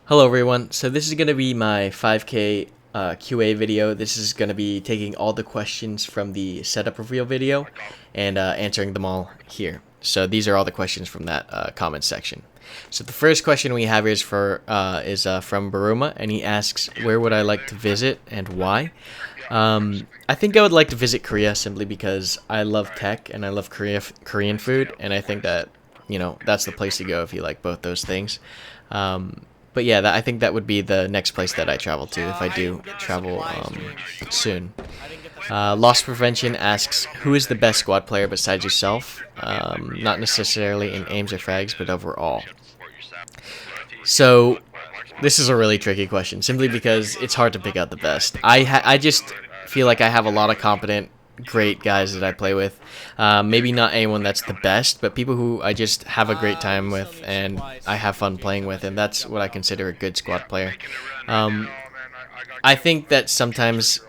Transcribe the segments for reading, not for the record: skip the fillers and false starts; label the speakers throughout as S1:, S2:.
S1: Hello everyone, so this is going to be my 5K QA video. This is going to be taking all the questions from the setup reveal video and answering them all here. So these are all the questions from that comment section. So the first question we have is from Baruma, and he asks, where would I like to visit and why? I think I would like to visit Korea simply because I love tech and I love Korean food, and I think that, you know, that's the place to go if you like both those things. But yeah, I think that would be the next place that I travel to if I do travel soon. Loss Prevention asks, who is the best squad player besides yourself? Not necessarily in aims or frags, but overall. So this is a really tricky question, simply because it's hard to pick out the best. I just feel like I have a lot of competent, great guys that I play with. Maybe not anyone that's the best, but people who I just have a great time with and I have fun playing with, and that's what I consider a good squad player. I think that sometimes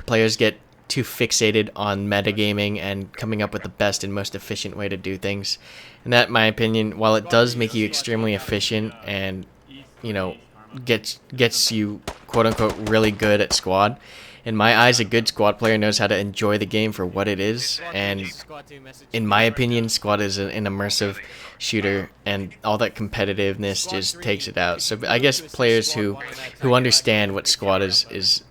S1: players get too fixated on metagaming and coming up with the best and most efficient way to do things. And that, in my opinion, while it does make you extremely efficient and, you know, gets you quote-unquote really good at squad, in my eyes, a good squad player knows how to enjoy the game for what it is, and in my opinion, squad is an immersive shooter, and all that competitiveness just takes it out. So I guess players who understand what squad is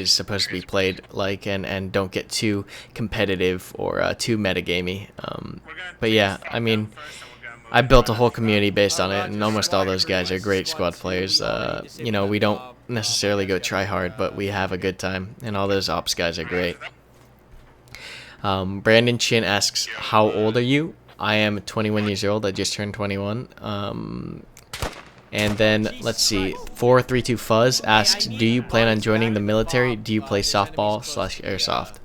S1: supposed to be played like, and don't get too competitive or too metagamey. But yeah, I mean, I built a whole community based on it, and almost all those guys are great squad players. You know, we don't necessarily go try hard, but we have a good time, and all those ops guys are great. Brandon Chin asks, how old are you? I am 21 years old. I just turned 21. And then, let's see, 432 Fuzz asks, do you plan on joining the military? Do you play softball/airsoft?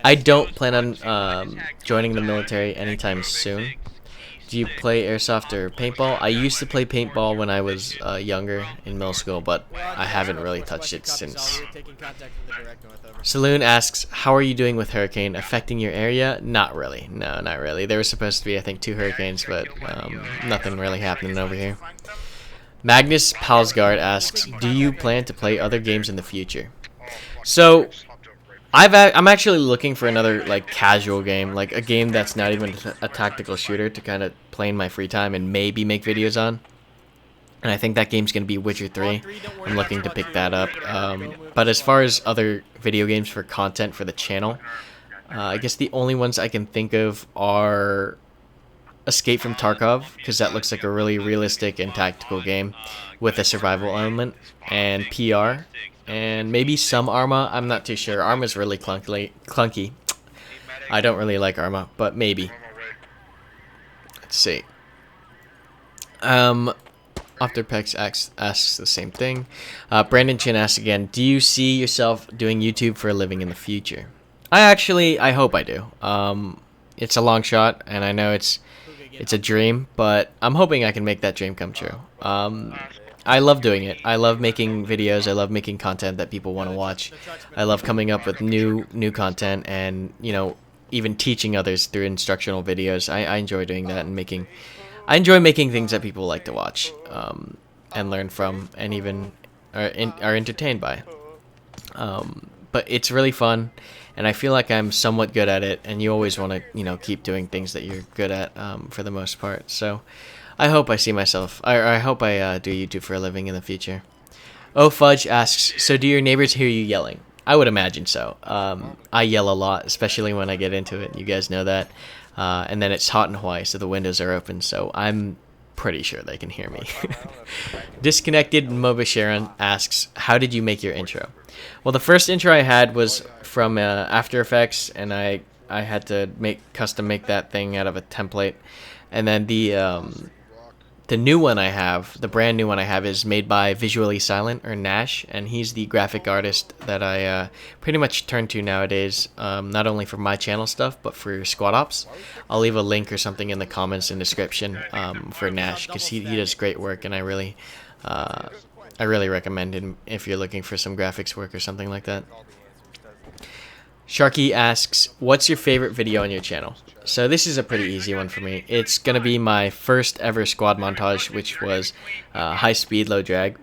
S1: I don't plan on joining the military anytime soon. Do you play airsoft or paintball? I used to play paintball when I was younger in middle school, but I haven't really touched it since. Saloon asks, how are you doing with hurricane? Affecting your area? Not really. No, not really. There was supposed to be, I think, 2 hurricanes, but nothing really happening over here. Magnus Palsgard asks, do you plan to play other games in the future? So I'm actually looking for another like casual game, like a game that's not even a tactical shooter, to kind of play in my free time and maybe make videos on. And I think that game's going to be Witcher 3. I'm looking to pick that up. But as far as other video games for content for the channel, I guess the only ones I can think of are Escape from Tarkov, because that looks like a really realistic and tactical game with a survival element, and PR. And maybe some Arma. I'm not too sure. Arma's really clunky. I don't really like Arma, but maybe. Let's see. Afterpex asks the same thing. Brandon Chin asks again, do you see yourself doing YouTube for a living in the future? I hope I do. It's a long shot, and I know it's a dream, but I'm hoping I can make that dream come true. I love doing it. I love making videos. I love making content that people want to watch. I love coming up with new content, and, you know, even teaching others through instructional videos. I enjoy doing that, and I enjoy making things that people like to watch and learn from, and even are entertained by. But it's really fun, and I feel like I'm somewhat good at it, and you always want to, you know, keep doing things that you're good at for the most part. So I hope I see myself, I hope I do YouTube for a living in the future. Oh Fudge asks, so do your neighbors hear you yelling? I would imagine so. I yell a lot, especially when I get into it. You guys know that. And then it's hot in Hawaii, so the windows are open, so I'm pretty sure they can hear me. Disconnected Mobasharon asks, how did you make your intro? Well, the first intro I had was from After Effects, and I had to custom make that thing out of a template. And then the new one I have, the brand new one I have, is made by Visually Silent, or Nash, and he's the graphic artist that I pretty much turn to nowadays, not only for my channel stuff, but for Squad Ops. I'll leave a link or something in the comments and description for Nash, because he does great work, and I really recommend him if you're looking for some graphics work or something like that. Sharky asks, what's your favorite video on your channel? So this is a pretty easy one for me. It's going to be my first ever squad montage, which was high speed, low drag.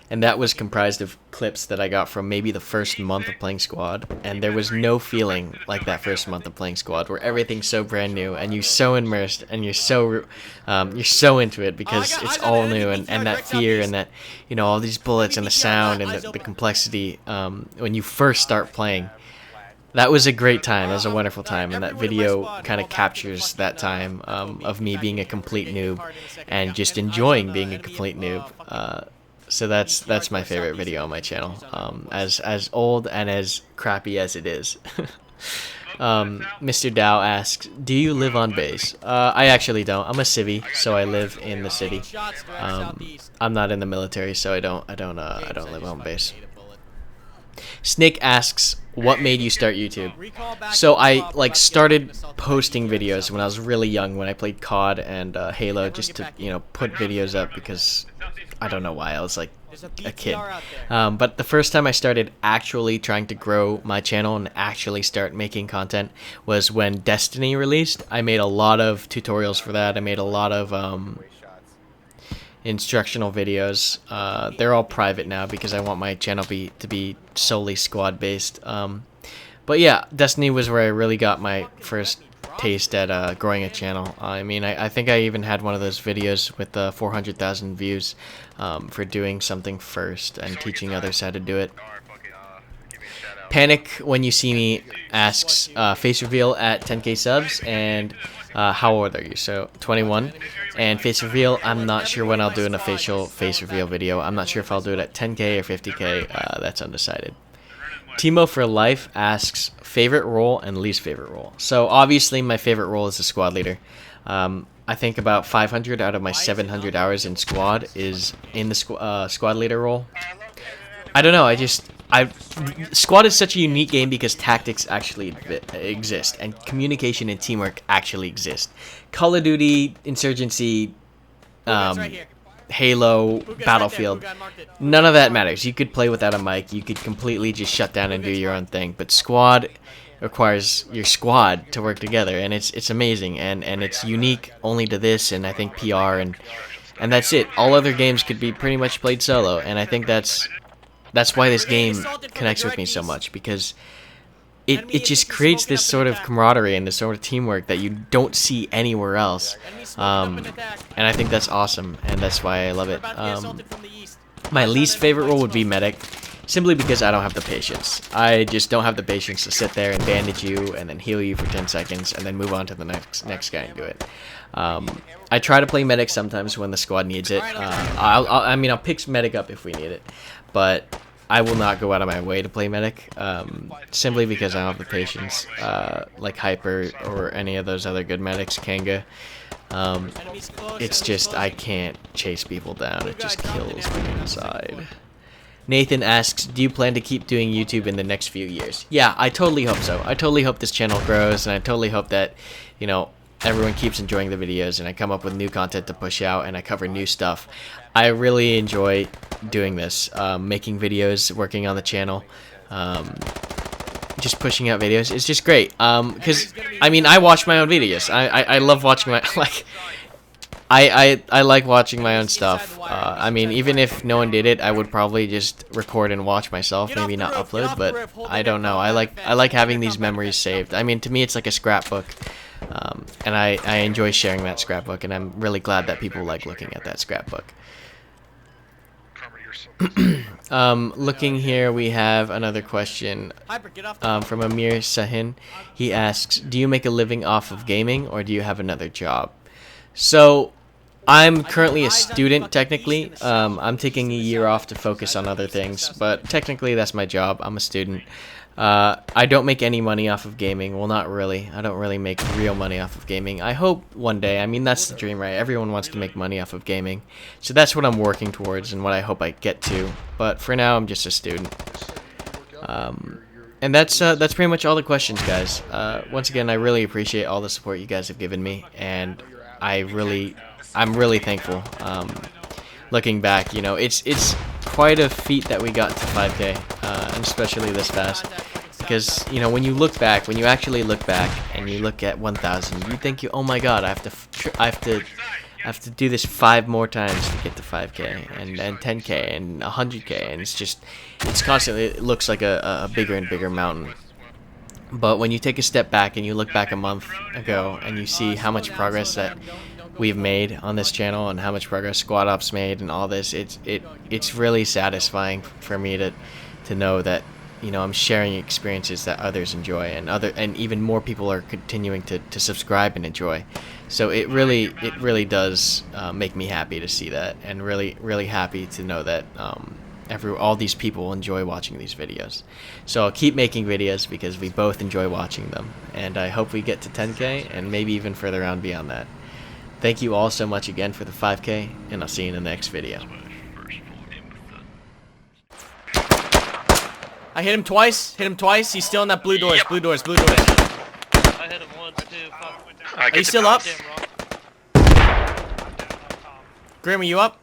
S1: and that was comprised of clips that I got from maybe the first month of playing Squad, and there was no feeling like that first month of playing Squad where everything's so brand new and you're so immersed and you're so into it because it's all new, and that fear and that, you know, all these bullets and the sound and the complexity when you first start playing. That was a great time. That was a wonderful time, and that video kind of captures that time of me being a complete noob and just enjoying being a complete noob. So that's my favorite video on my channel, as old and as crappy as it is. Mr. Dow asks, do you live on base? I actually don't. I'm a civvy, so I live in the city. I'm not in the military, so I don't live on base. Snake asks, what made you start YouTube? So I started posting videos when I was really young, when I played COD and Halo, just to, you know, put videos up because I don't know why, I was like a kid. But the first time I started actually trying to grow my channel and actually start making content was when Destiny released. I made a lot of tutorials for that. I made a lot of instructional videos. They're all private now because I want my channel to be solely Squad based. But yeah, Destiny was where I really got my first taste at growing a channel. I mean, I think I even had one of those videos with 400,000 views for doing something first and teaching others how to do it. Panic When You See Me asks, face reveal at 10k subs, and how old are you? So 21. And face reveal, I'm not sure when I'll do an official face reveal video. I'm not sure if I'll do it at 10k or 50k. That's undecided. Timo for Life asks, favorite role and least favorite role. So obviously my favorite role is the squad leader. I think about 500 out of my 700 hours in squad is in the squad leader role. I don't know, Squad is such a unique game because tactics actually exist and communication and teamwork actually exist. Call of Duty, Insurgency, Halo, Battlefield, none of that matters. You could play without a mic, you could completely just shut down and do your own thing, but Squad requires your squad to work together, and it's amazing, and it's unique only to this, and I think PR, and that's it. All other games could be pretty much played solo, and I think that's why this game connects with me so much, because it just creates this sort of camaraderie and this sort of teamwork that you don't see anywhere else. And I think that's awesome, and that's why I love it. My least favorite role would be medic, simply because I don't have the patience. I just don't have the patience to sit there and bandage you and then heal you for 10 seconds and then move on to the next guy and do it. I try to play medic sometimes when the squad needs it. I'll pick medic up if we need it, but I will not go out of my way to play medic, simply because I don't have the patience, like Hyper or any of those other good medics, Kanga. It's just, I can't chase people down, it just kills me inside. Nathan asks, do you plan to keep doing YouTube in the next few years? Yeah, I totally hope so. I totally hope this channel grows, and I totally hope that, you know, everyone keeps enjoying the videos, and I come up with new content to push out, and I cover new stuff. I really enjoy doing this, making videos, working on the channel, just pushing out videos. It's just great, because, I mean, I watch my own videos. I love watching my, like, I like watching my own stuff. I mean, even if no one did it, I would probably just record and watch myself, maybe not upload, but I don't know. I like having these memories saved. I mean, to me, it's like a scrapbook. And I enjoy sharing that scrapbook, and I'm really glad that people like looking at that scrapbook. Looking here, we have another question from Amir Sahin. He asks, do you make a living off of gaming, or do you have another job? So, I'm currently a student, technically. I'm taking a year off to focus on other things, but technically that's my job. I'm a student. I don't make any money off of gaming. Well, not really. I don't really make real money off of gaming. I hope one day. I mean, that's the dream, right? Everyone wants to make money off of gaming. So that's what I'm working towards and what I hope I get to. But for now, I'm just a student. And that's pretty much all the questions, guys. Once again, I really appreciate all the support you guys have given me, and I'm really thankful. Looking back, you know, it's quite a feat that we got to 5K, and especially this fast. Because, you know, when you look back, when you actually look back and you look at 1,000, you think, oh my god, I have have to do this 5 more times to get to 5K and 10K and 100K, and it's constantly, it looks like a bigger and bigger mountain. But when you take a step back and you look back a month ago and you see how much progress that we've made on this channel and how much progress Squad Ops made and all this, it's really satisfying for me to know that, you know, I'm sharing experiences that others enjoy, and even more people are continuing to subscribe and enjoy. So it really does make me happy to see that, and really happy to know that all these people enjoy watching these videos. So I'll keep making videos because we both enjoy watching them, and I hope we get to 10K and maybe even further on beyond that. Thank you all so much again for the 5K, and I'll see you in the next video. I hit him twice. He's still in that blue doors. Blue doors.
S2: I hit him once too. Fuck.
S1: Are you still up? Grim, are you up?